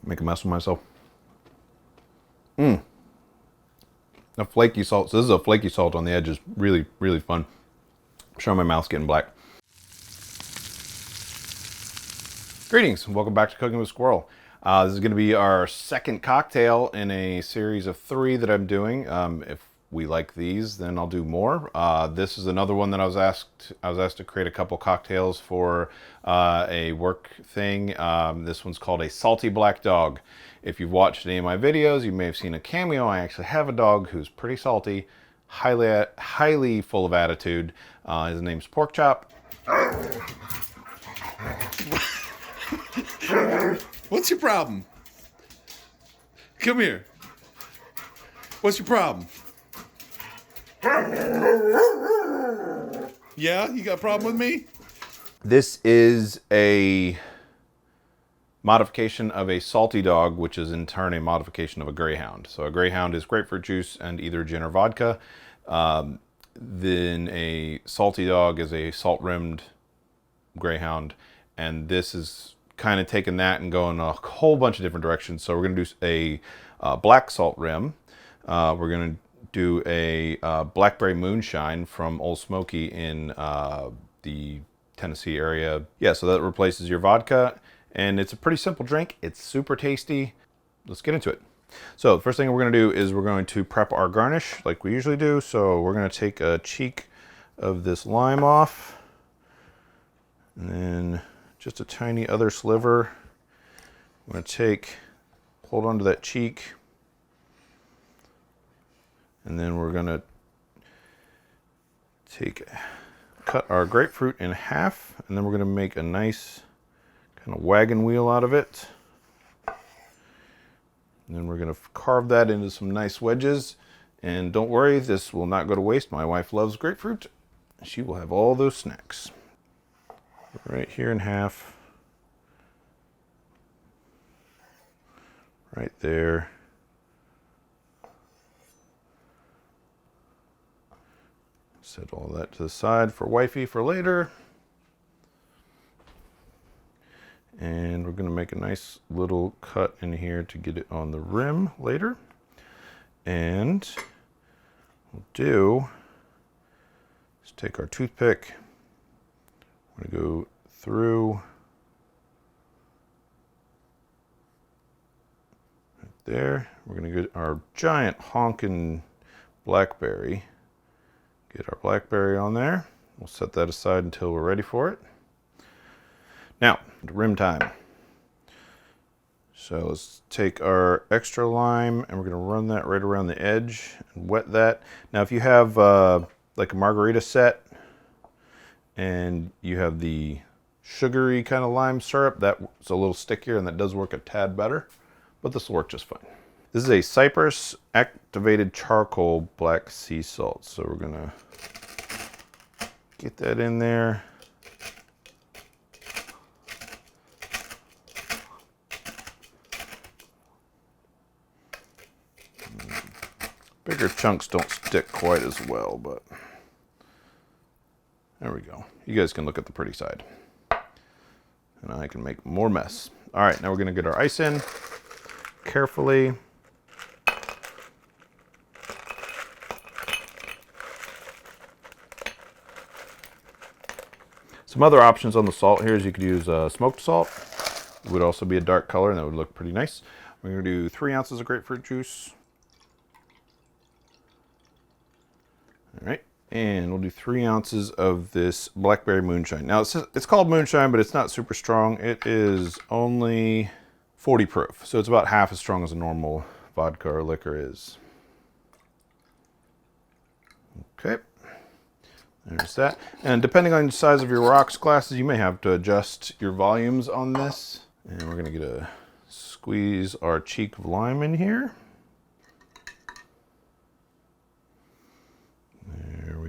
Make a mess of myself. A flaky salt. So this is a flaky salt on the edge. Is really, really fun. I'm sure my mouth's getting black. Greetings, and welcome back to Cooking with Squirrel. This is going to be our second cocktail in a series of 3 that I'm doing. If we like these, then I'll do more. This is another one that I was asked to create a couple cocktails for a work thing. This one's called a Salty Black Dog. If you've watched any of my videos, you may have seen a cameo. I actually have a dog who's pretty salty, highly full of attitude. His name's Pork Chop. What's your problem? Come here. What's your problem? Yeah, you got a problem with me? This is a modification of a salty dog, which is in turn a modification of a greyhound. So a greyhound is grapefruit juice and either gin or vodka. Then a salty dog is a salt-rimmed greyhound, and this is kind of taking that and going a whole bunch of different directions. So we're going to do a black salt rim. We're going to do a blackberry moonshine from Ole Smoky in the Tennessee area. Yeah, so that replaces your vodka, and it's a pretty simple drink. It's super tasty. Let's get into it. So the first thing we're going to do is we're going to prep our garnish like we usually do. So we're going to take a cheek of this lime off, and then just a tiny other sliver. I'm going to hold onto that cheek, and then we're going to cut our grapefruit in half, and then we're going to make a nice kind of wagon wheel out of it. And then we're going to carve that into some nice wedges. And don't worry, this will not go to waste. My wife loves grapefruit. She will have all those snacks. Right here in half. Right there. Set all that to the side for wifey for later. And we're going to make a nice little cut in here to get it on the rim later. And we'll just take our toothpick. We're going to go through right there. We're going to get our giant honking blackberry. Get our blackberry on there. We'll set that aside until we're ready for it. Now, rim time. So let's take our extra lime and we're going to run that right around the edge and wet that. Now, if you have like a margarita set and you have the sugary kind of lime syrup, that's a little stickier and that does work a tad better, but this will work just fine. This is a cypress activated charcoal black sea salt. So we're going to get that in there. Bigger chunks don't stick quite as well, but there we go. You guys can look at the pretty side. And I can make more mess. All right, now we're gonna get our ice in carefully. Some other options on the salt here is you could use smoked salt. It would also be a dark color and that would look pretty nice. We're gonna do 3 ounces of grapefruit juice. All right, and we'll do 3 ounces of this blackberry moonshine. Now it's called moonshine, but it's not super strong. It is only 40 proof, so it's about half as strong as a normal vodka or liquor is. Okay, there's that. And depending on the size of your rocks glasses, you may have to adjust your volumes on this. And we're gonna squeeze our cheek of lime in here.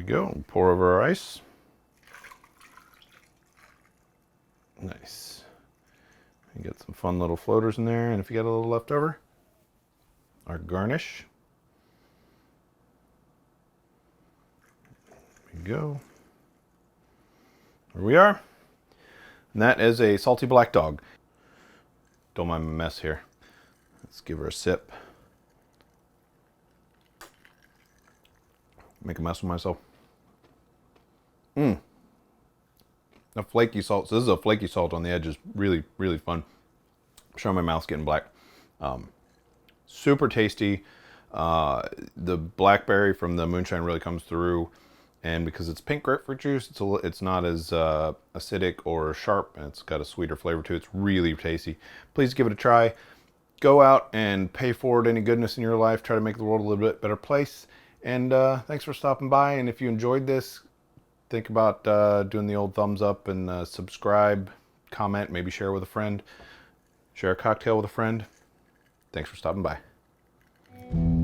Go. Pour over our ice. Nice. You get some fun little floaters in there, and if you got a little left over, our garnish. There we go. There we are. And that is a salty black dog. Don't mind my mess here. Let's give her a sip. Make a mess of myself. A flaky salt. So this is a flaky salt on the edge. Is really, really fun. I'm sure my mouth's getting black. Super tasty. The blackberry from the moonshine really comes through, and because it's pink grapefruit juice, it's not as acidic or sharp, and it's got a sweeter flavor to it. It's really tasty. Please give it a try. Go out and pay forward any goodness in your life. Try to make the world a little bit better place. And thanks for stopping by. And if you enjoyed this, think about doing the old thumbs up and subscribe, comment, maybe share with a friend. Share a cocktail with a friend. Thanks for stopping by.